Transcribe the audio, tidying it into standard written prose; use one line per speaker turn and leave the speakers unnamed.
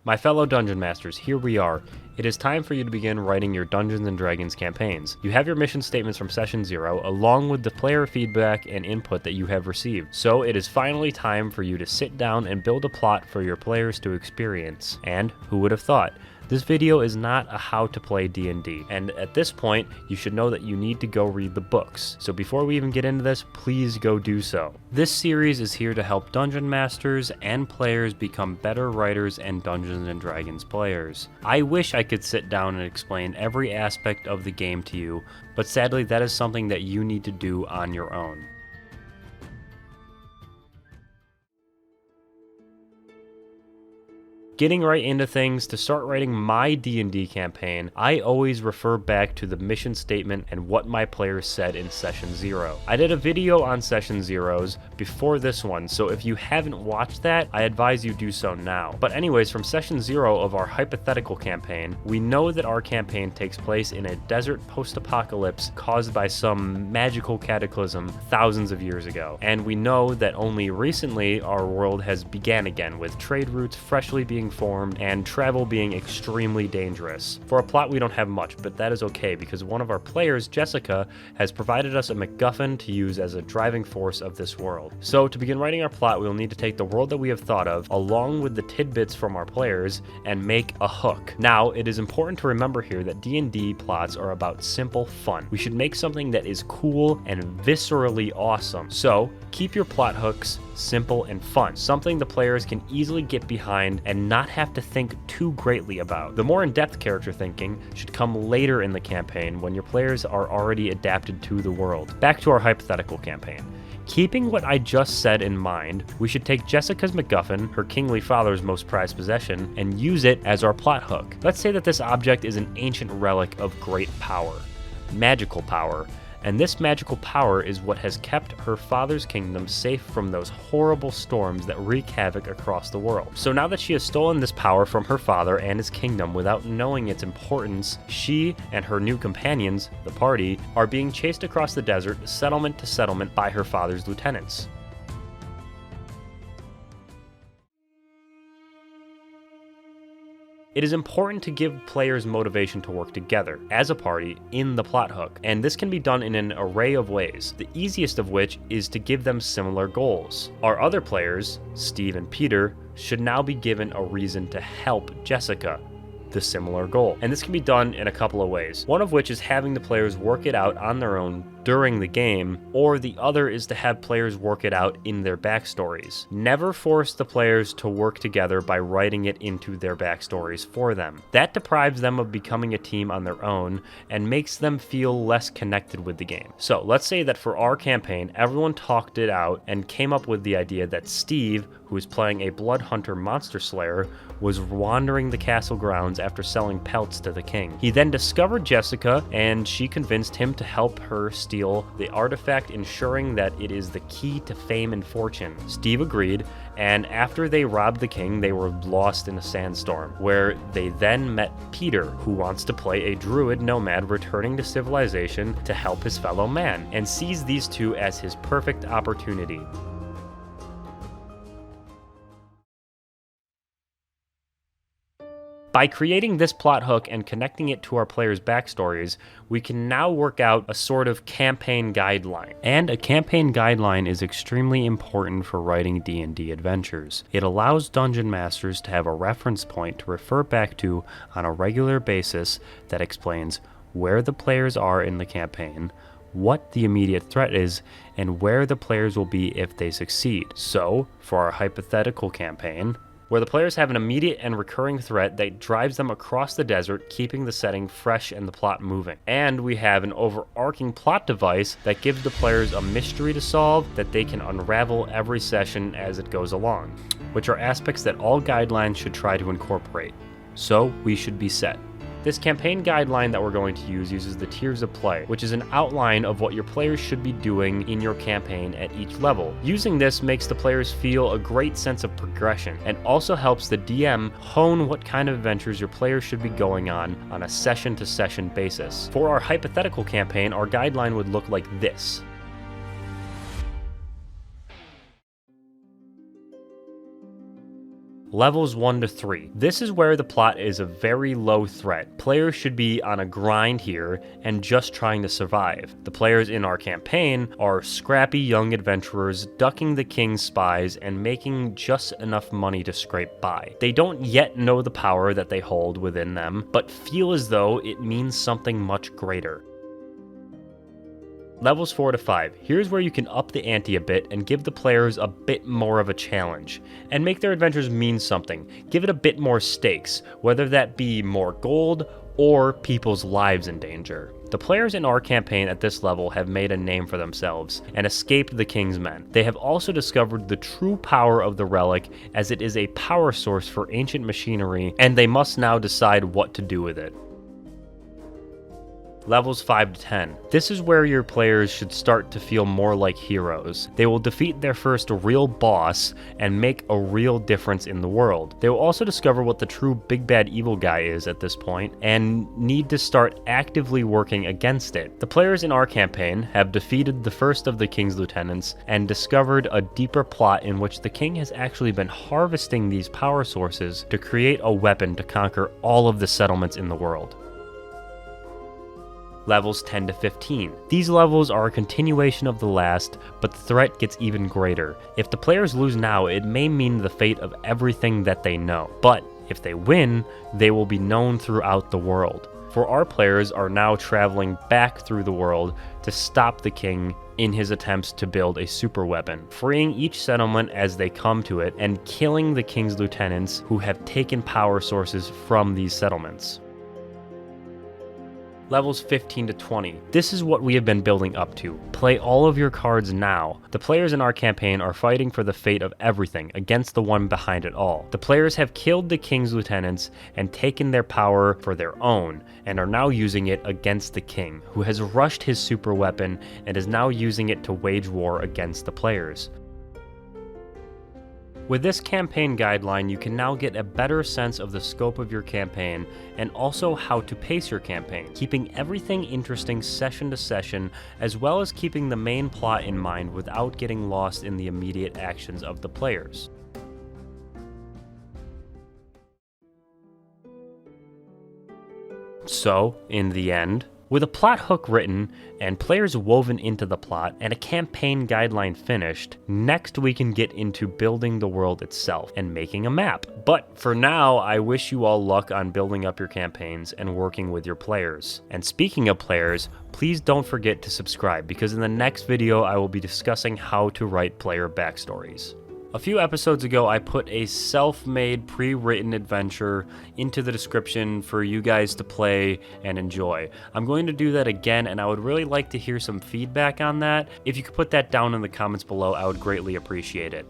My fellow Dungeon Masters, here we are. It is time for you to begin writing your Dungeons & Dragons campaigns. You have your mission statements from Session 0, along with the player feedback and input that you have received. So it is finally time for you to sit down and build a plot for your players to experience. And who would have thought? This video is not a how to play D&D, and at this point, you should know that you need to go read the books. So before we even get into this, please go do so. This series is here to help Dungeon Masters and players become better writers and Dungeons & Dragons players. I wish I could sit down and explain every aspect of the game to you, but sadly that is something that you need to do on your own. Getting right into things, to start writing my D&D campaign, I always refer back to the mission statement and what my players said in Session 0. I did a video on Session 0s before this one, so if you haven't watched that, I advise you do so now. But anyways, from Session 0 of our hypothetical campaign, we know that our campaign takes place in a desert post-apocalypse caused by some magical cataclysm thousands of years ago. And we know that only recently our world has began again, with trade routes freshly being formed and travel being extremely dangerous. For a plot, we don't have much, but that is okay because one of our players, Jessica, has provided us a MacGuffin to use as a driving force of this world. So to begin writing our plot, we will need to take the world that we have thought of, along with the tidbits from our players, and make a hook. Now, it is important to remember here that D&D plots are about simple fun. We should make something that is cool and viscerally awesome. So keep your plot hooks simple and fun, something the players can easily get behind and not have to think too greatly about. The more in-depth character thinking should come later in the campaign when your players are already adapted to the world. Back to our hypothetical campaign. Keeping what I just said in mind, we should take Jessica's MacGuffin, her kingly father's most prized possession, and use it as our plot hook. Let's say that this object is an ancient relic of great power, magical power, and this magical power is what has kept her father's kingdom safe from those horrible storms that wreak havoc across the world. So now that she has stolen this power from her father and his kingdom without knowing its importance, she and her new companions, the party, are being chased across the desert, settlement to settlement, by her father's lieutenants. It is important to give players motivation to work together as a party in the plot hook, and this can be done in an array of ways, the easiest of which is to give them similar goals. Our other players, Steve and Peter, should now be given a reason to help Jessica, the similar goal. And this can be done in a couple of ways, one of which is having the players work it out on their own during the game, or the other is to have players work it out in their backstories. Never force the players to work together by writing it into their backstories for them. That deprives them of becoming a team on their own and makes them feel less connected with the game. So let's say that for our campaign, everyone talked it out and came up with the idea that Steve, who is playing a blood hunter monster slayer, was wandering the castle grounds after selling pelts to the king. He then discovered Jessica, and she convinced him to help her steal the artifact, ensuring that it is the key to fame and fortune. Steve agreed, and after they robbed the king, they were lost in a sandstorm, where they then met Peter, who wants to play a druid nomad returning to civilization to help his fellow man, and sees these two as his perfect opportunity. By creating this plot hook and connecting it to our players' backstories, we can now work out a sort of campaign guideline. And a campaign guideline is extremely important for writing D&D adventures. It allows Dungeon Masters to have a reference point to refer back to on a regular basis that explains where the players are in the campaign, what the immediate threat is, and where the players will be if they succeed. So, for our hypothetical campaign, where the players have an immediate and recurring threat that drives them across the desert, keeping the setting fresh and the plot moving. And we have an overarching plot device that gives the players a mystery to solve that they can unravel every session as it goes along, which are aspects that all guidelines should try to incorporate. So we should be set. This campaign guideline that we're going to use uses the tiers of play, which is an outline of what your players should be doing in your campaign at each level. Using this makes the players feel a great sense of progression, and also helps the DM hone what kind of adventures your players should be going on a session-to-session basis. For our hypothetical campaign, our guideline would look like this. Levels 1 to 3. This is where the plot is a very low threat. Players should be on a grind here and just trying to survive. The players in our campaign are scrappy young adventurers ducking the king's spies and making just enough money to scrape by. They don't yet know the power that they hold within them, but feel as though it means something much greater. Levels 4 to 5. Here's where you can up the ante a bit and give the players a bit more of a challenge, and make their adventures mean something. Give it a bit more stakes, whether that be more gold or people's lives in danger. The players in our campaign at this level have made a name for themselves and escaped the King's Men. They have also discovered the true power of the relic, as it is a power source for ancient machinery, and they must now decide what to do with it. Levels 5 to 10. This is where your players should start to feel more like heroes. They will defeat their first real boss and make a real difference in the world. They will also discover what the true big bad evil guy is at this point and need to start actively working against it. The players in our campaign have defeated the first of the King's lieutenants and discovered a deeper plot in which the king has actually been harvesting these power sources to create a weapon to conquer all of the settlements in the world. Levels 10 to 15. These levels are a continuation of the last, but the threat gets even greater. If the players lose now, it may mean the fate of everything that they know, but if they win, they will be known throughout the world. For our players are now traveling back through the world to stop the king in his attempts to build a super weapon, freeing each settlement as they come to it and killing the king's lieutenants who have taken power sources from these settlements. Levels 15 to 20. This is what we have been building up to. Play all of your cards now. The players in our campaign are fighting for the fate of everything against the one behind it all. The players have killed the king's lieutenants and taken their power for their own, and are now using it against the king, who has rushed his super weapon and is now using it to wage war against the players. With this campaign guideline, you can now get a better sense of the scope of your campaign and also how to pace your campaign, keeping everything interesting session to session, as well as keeping the main plot in mind without getting lost in the immediate actions of the players. So, in the end, with a plot hook written, and players woven into the plot, and a campaign guideline finished, next we can get into building the world itself and making a map. But for now, I wish you all luck on building up your campaigns and working with your players. And speaking of players, please don't forget to subscribe, because in the next video I will be discussing how to write player backstories. A few episodes ago, I put a self-made, pre-written adventure into the description for you guys to play and enjoy. I'm going to do that again, and I would really like to hear some feedback on that. If you could put that down in the comments below, I would greatly appreciate it.